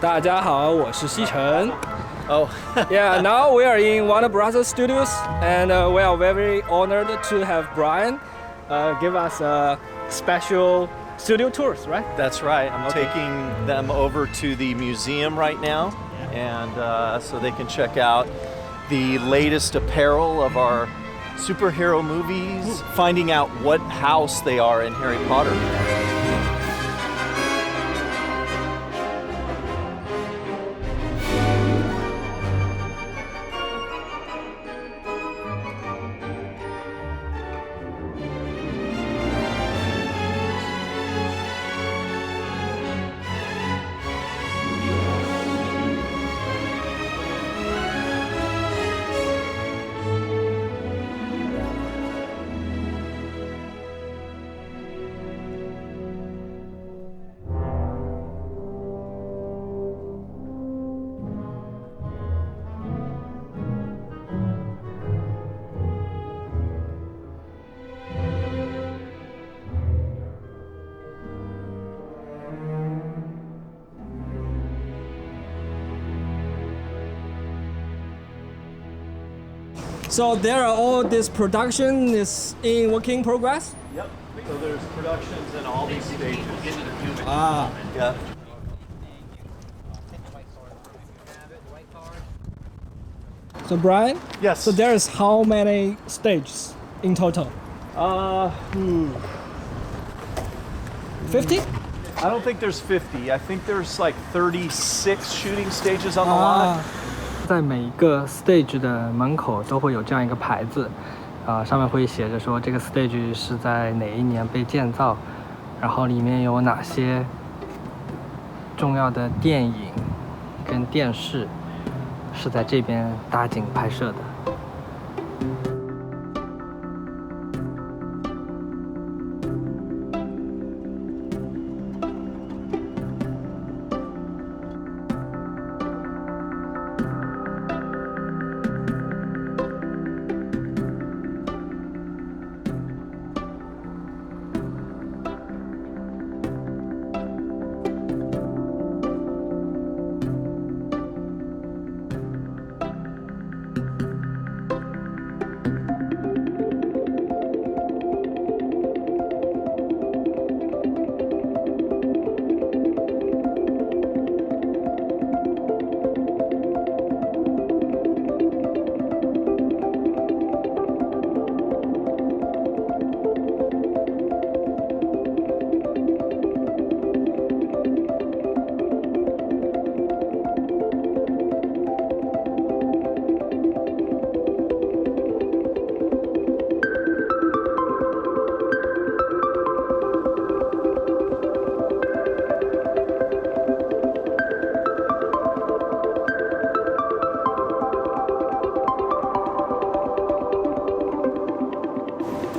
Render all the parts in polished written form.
大家好，我是西辰。Oh. Yeah, now we are in Warner Brothers Studios, and we are very honored to have Brian give us a special studio tours, right? That's right. I'm taking them over to the museum right now, and so they can check out the latest apparel of our superhero movies, finding out what house they are in Harry Potter. So there are all this production is in working progress? Yep. So there's productions in all these stages. Ah. Yeah. So Brian? Yes. So there's how many stages in total? 50? I don't think there's 50. I think there's like 36 shooting stages on the lot. 在每一个 stage 的门口都会有这样一个牌子，上面会写着说这个 stage 是在哪一年被建造，然后里面有哪些重要的电影跟电视是在这边搭景拍摄的。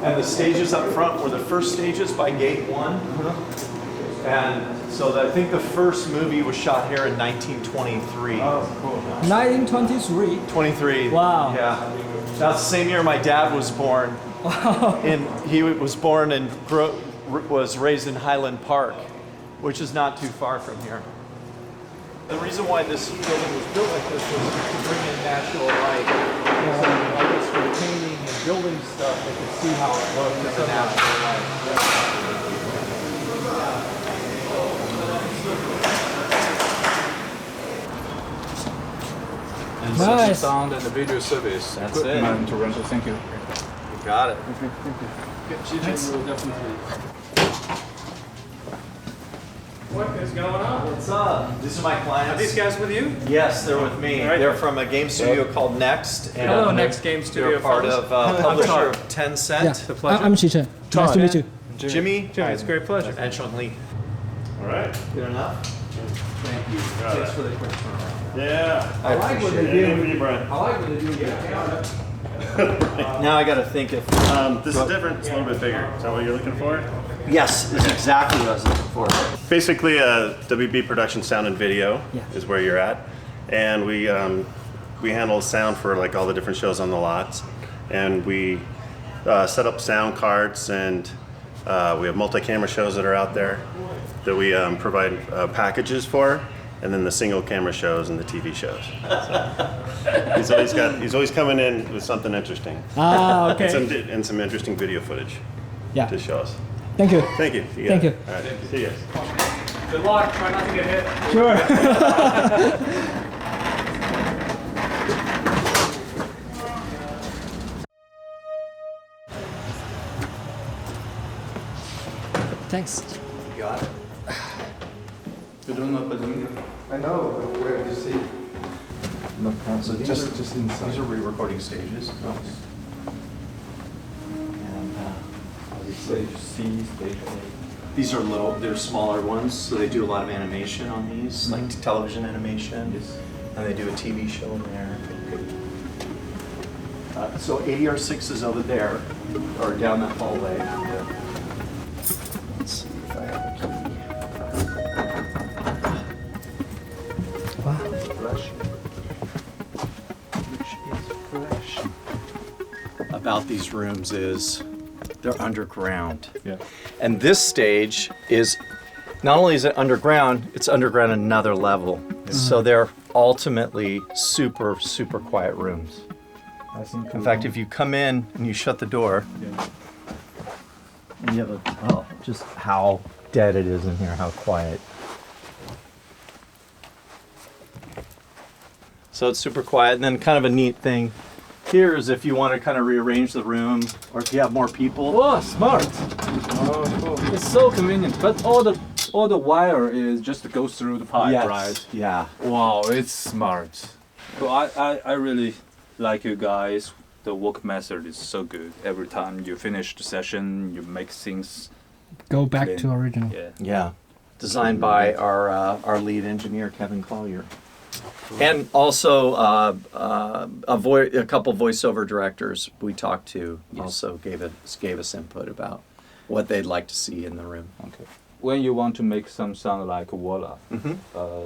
And the stages up front were the first stages by gate 1. And so I think the first movie was shot here in 1923. Oh, cool. 1923? 23. Wow. Yeah. That's the same year my dad was born. And he was born and was raised in Highland Park, which is not too far from here. The reason why this building was built like this was to bring in natural light. So I guess for painting and building stuff, they could see how it looked in the natural light. And nice. sound and the video service That's equipment to rental. Thank you. You got it. Xichen will definitely. What is going on? What's up? These are my clients. Are these guys with you? Yes, they're with me. Right. They're from a game studio called Next. And Hello, Next Game Studio. They're part of publisher of Tencent. Yeah. The pleasure. I'm Xichen. Nice to meet you. Jimmy. It's a great pleasure. And Sean Lee. All right. Good enough? Thank you. Got Thanks it. for the quick turnaround. Yeah. I like what they Anything for do. you, Brian. I like what they do in Canada. Now I got to think if. This is different. It's a little bit bigger. Is that what you're looking for? Yes, is exactly what I was looking for. Basically, WB Production Sound and Video is where you're at, and we handle sound for like all the different shows on the lots, and we set up sound cards, and we have multi-camera shows that are out there that we provide packages for, and then the single camera shows and the TV shows. So he's always coming in with something interesting. Okay. And some interesting video footage Yeah. to show us. Thank you. Thank you. Thank you. All right. See you guys. Good luck. Try not to get hit. Sure. Thanks. You got it. I know, but where do you see? No, so just inside. These are re-recording stages. Stage C, stage A. These are they're smaller ones, so they do a lot of animation on these, like television animation. Yes. And they do a TV show in there. So ADR6 is over there, or down that hallway. Let's see if I have a key. Wow. Fresh. Which is fresh. About these rooms is they're underground. Yeah. And this stage is, not only is it underground, it's underground another level. So they're ultimately super, super quiet rooms. I think. In fact, if you come in and you shut the door, you have just how dead it is in here, how quiet. So it's super quiet, and then kind of a neat thing here is if you want to kind of rearrange the room, or if you have more people. Oh, smart. Oh, cool. It's so convenient, but all the wire is just goes through the pipe, Yes. right? Yeah. Wow, it's smart. So I really like you guys. The work method is so good. Every time you finish the session, you make things. Go back to original. Yeah. Yeah. Designed by our lead engineer, Kevin Collier. And also a couple voiceover directors we talked to also gave us input about what they'd like to see in the room. Okay. When you want to make some sound like voila, you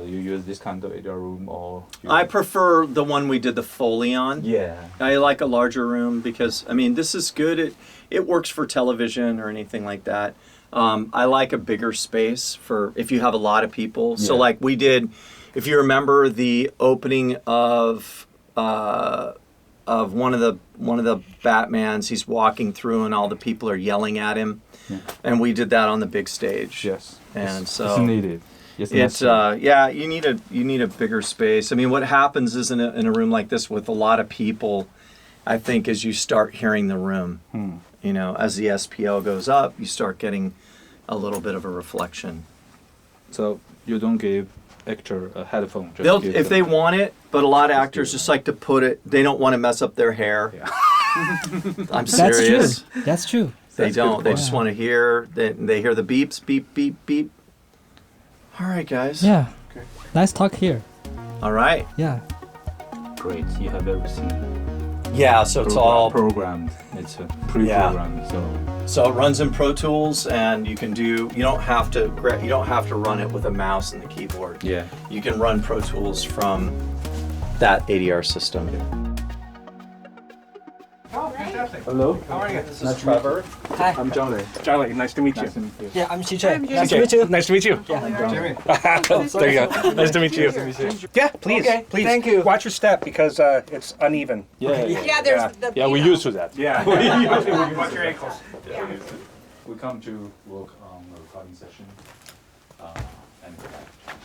use this kind of ADR room or? I prefer the one we did the Foley on. Yeah. I like a larger room because, I mean, this is good. It works for television or anything like that. I like a bigger space for if you have a lot of people. So Yeah. like we did, if you remember the opening of one of the Batmans, he's walking through and all the people are yelling at him. Yeah. And we did that on the big stage. Yes. And so it's needed. Yes, it's yeah, you need a bigger space. I mean, what happens is in a room like this with a lot of people, I think as you start hearing the room, you know, as the SPL goes up, you start getting a little bit of a reflection. So you don't give actor a headphone. Just They'll give if them- they want it, but a lot of actors just like to put it. They don't want to mess up their hair. Yeah. I'm That's serious. true. That's true. They That's don't. good They point. just want to hear. They hear the beeps, beep, beep, beep. All right, guys. Yeah. Nice talk here. All right. Yeah. Great. You have everything. Yeah. So it's all. programmed. It's a pre-programmed. So it runs in Pro Tools, and you can do. You don't have to run it with a mouse and the keyboard. Yeah. You can run Pro Tools from that ADR system. Hello. How are you? This is Trevor. Hi. I'm Johnny. Charlie, nice to meet you. Nice to meet you. Yeah, I'm Xichen. Nice to Okay, meet you. Nice to meet you. Jimmy. There you go. Nice to meet you. Yeah, please, Okay, please. thank you. Watch your step because it's uneven. Yeah. Yeah, there's the. Yeah, we're used to that. Yeah. Watch your ankles. We come to work on a recording session and go back.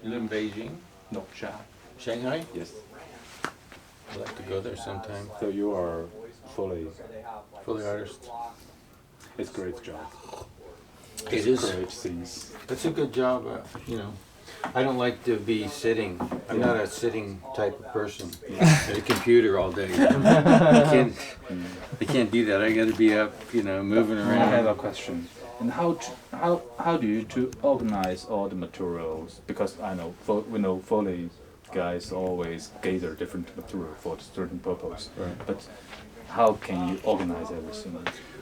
You live in Beijing? No, Shanghai. Shanghai? Yes. I'd like to go there sometime. So you are fully. Artist. It's a great job. It is. Great scenes. It's a good job, you know. I don't like to be sitting. I'm not a sitting type of person. At a computer all day. I can't do that. I got to be up, you know, moving I have around. a question. And how do you organize all the materials? Because I know we know Foley guys always gather different material for a certain purpose. Right. But how can you organize everything?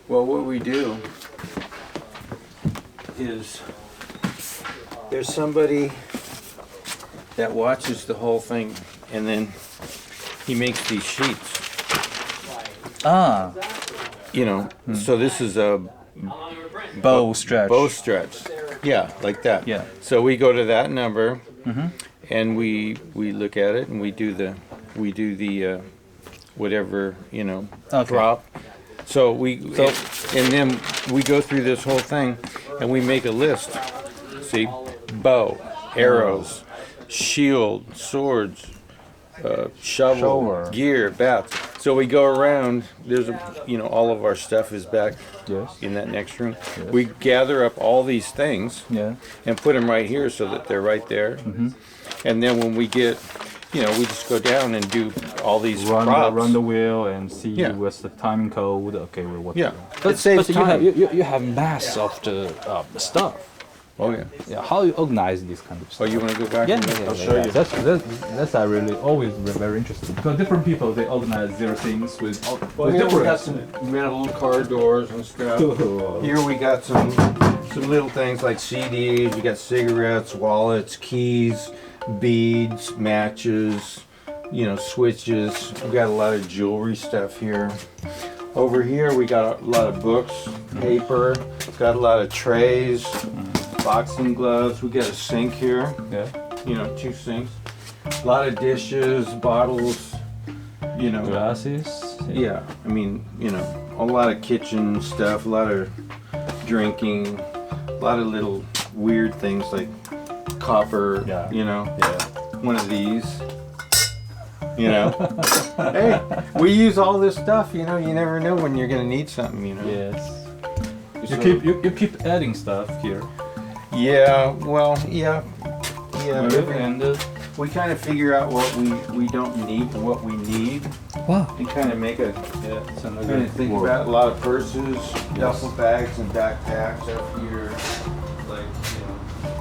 Well, what we do is there's somebody that watches the whole thing, and then he makes these sheets. Ah, You know, so this is a bow stretch. bow stretch. Yeah, like that. Yeah. So we go to that number, and we look at it, and we do the whatever drop. So and then we go through this whole thing, and we make a list. See, bow, arrows, shield, swords, shovel, gear, bats. So we go around. There's all of our stuff is back in that next room. Yes. We gather up all these things and put them right here so that they're right there. And then when we get, we just go down and do all these props. Run the wheel and see what's the timing code. Okay, well, what? Yeah, but you have mass of the stuff. Oh yeah. Yeah. How you organize this kind of stuff? Oh, you want to go back? Yeah, I'll show you. That's really always very interesting because different people they organize their things with. Well, here we got some metal car doors and stuff. Here we got some little things like CDs. We got cigarettes, wallets, keys, beads, matches. Switches. We got a lot of jewelry stuff here. Over here we got a lot of books, paper. Got a lot of trays. Boxing gloves. We got a sink here. Yeah. 2 sinks. A lot of dishes, bottles. Glasses. Yeah. I mean, a lot of kitchen stuff. A lot of drinking. A lot of little weird things like copper. Yeah. One of these. Hey, we use all this stuff. You never know when you're gonna need something. Yes. You keep adding stuff here. Yeah, well, yeah. And we kind of figure out what we don't need and what we need. Wow. And kind of make think about a lot of purses, duffel bags, and backpacks up here, like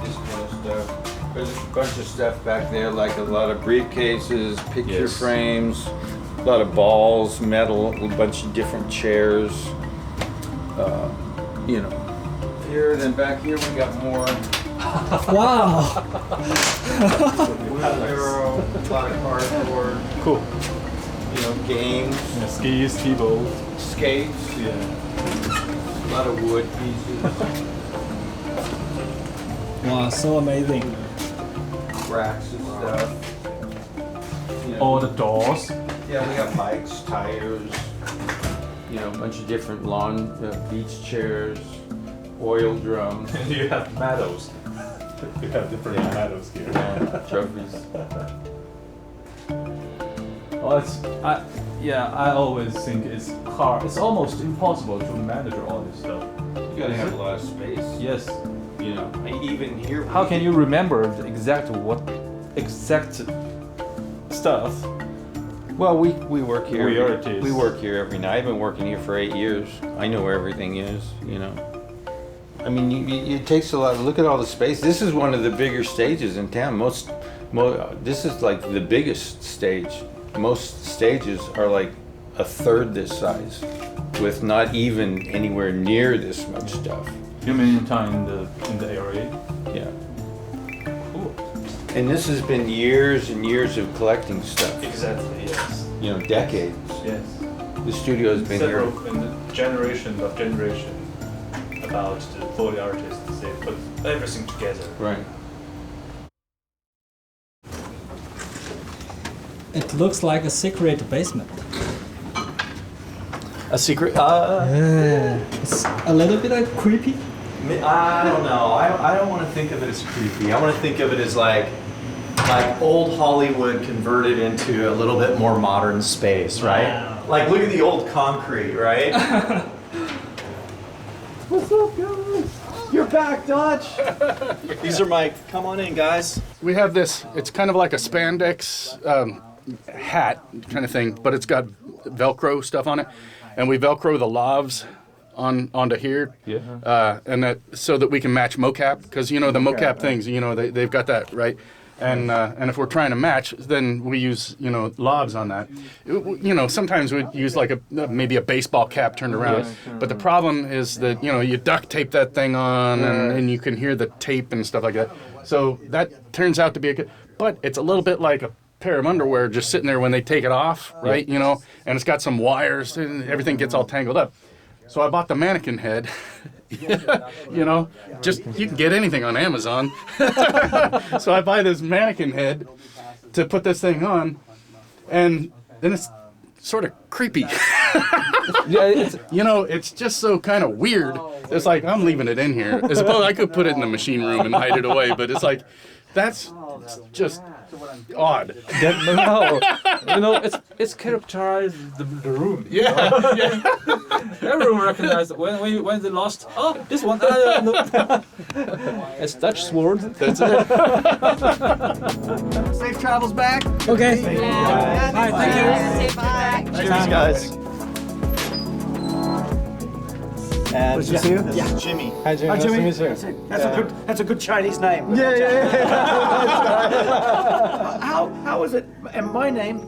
this kind of stuff. There's a bunch of stuff back there, like a lot of briefcases, picture frames, a lot of balls, metal, a bunch of different chairs. Here, then back here we got more. Wow. Wheelbarrow, a lot of cardboard. Cool. Games. Skis, T-boat. Skates. Yeah. A lot of wood pieces. Wow, so amazing. Racks and stuff. All the doors. Yeah, we got bikes, tires. A bunch of different lawn beach chairs, oil drums. And you have medals. You have different medals here. Trophies. Well, I always think it's hard. It's almost impossible to manage all this stuff. You gotta have a lot of space. Yes. Even here. How can you remember the exact stuff? Well, we work here. Priorities. We work here every night. I've been working here for 8 years. I know where everything is. I mean, it takes a lot. Look at all the space. This is one of the bigger stages in town. This is like the biggest stage. Most stages are like a third this size, with not even anywhere near this much stuff. You mean time in the area? Yeah. Cool. And this has been years and years of collecting stuff. Exactly. Yes. Decades. Yes. The studio has been here. In the generation about the Foley artists, they put everything together. Right. It looks like a secret basement. A secret? It's a little bit creepy. I don't know. I don't want to think of it as creepy. I want to think of it as like old Hollywood converted into a little bit more modern space, right? Wow. Like look at the old concrete, right? What's up, guys? You're back, Dutch. These are my. Come on in, guys. We have this. It's kind of like a spandex hat kind of thing, but it's got Velcro stuff on it, and we Velcro the lavs onto here, and that so that we can match mocap, because the mocap things, they've got that right, and if we're trying to match, then we use lavs on that. Sometimes we use like maybe a baseball cap turned around, but the problem is that you duct tape that thing on, and you can hear the tape and stuff like that. So that turns out to be but it's a little bit like a pair of underwear just sitting there when they take it off, right? And it's got some wires and everything gets all tangled up. So I bought the mannequin head You know, just you can get anything on Amazon. So I buy this mannequin head to put this thing on, and then it's sort of creepy. You know, it's just so kind of weird. It's like, I'm leaving it in here. As opposed, I could put it in the machine room and hide it away, but it's like, that's just odd. It's characterized the room. Yeah. Everyone recognizes when they lost. Oh, this one. It's Dutch sword. That's it. Safe travels back. Okay. Yeah. All right, thank you. Bye. Cheers, guys. And Nice to see you. this is Jimmy. Hi, Jimmy. Hi, Jimmy. Nice to meet you. That's a good Chinese name. Yeah. How is it? And my name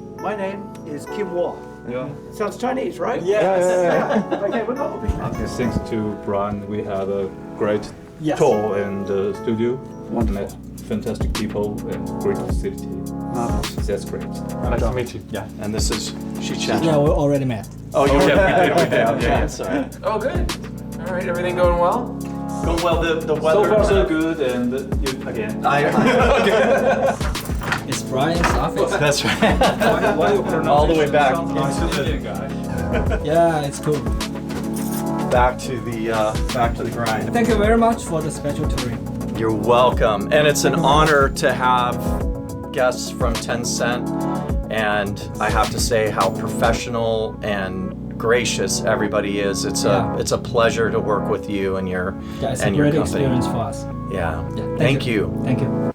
is Kim Wall. Yeah. Sounds Chinese, right? Yeah. Okay, we're not moving on. Thanks to Brian, we had a great Yes. tour in the studio. Wonderful. Met fantastic people and great facility. Marvelous. That's great. Nice to meet you. Yeah. And this is Xichen. Yeah, we already met. Oh, you did. we did. Yeah. Sorry. Oh, good. All right, everything going well? Going well. The So weather. far so good, and you again. It's Brian's office. That's right. Why you pronounce All the way back sounds like into the- Indian guy. Yeah, it's cool. Back to the grind. Thank you very much for the special touring. You're welcome. And it's an honor to have guests from Tencent. And I have to say how professional and gracious everybody is. It's a pleasure to work with you and your Yeah, it's and a your great company. experience for us. Yeah. Yeah, Thank you. Thank you.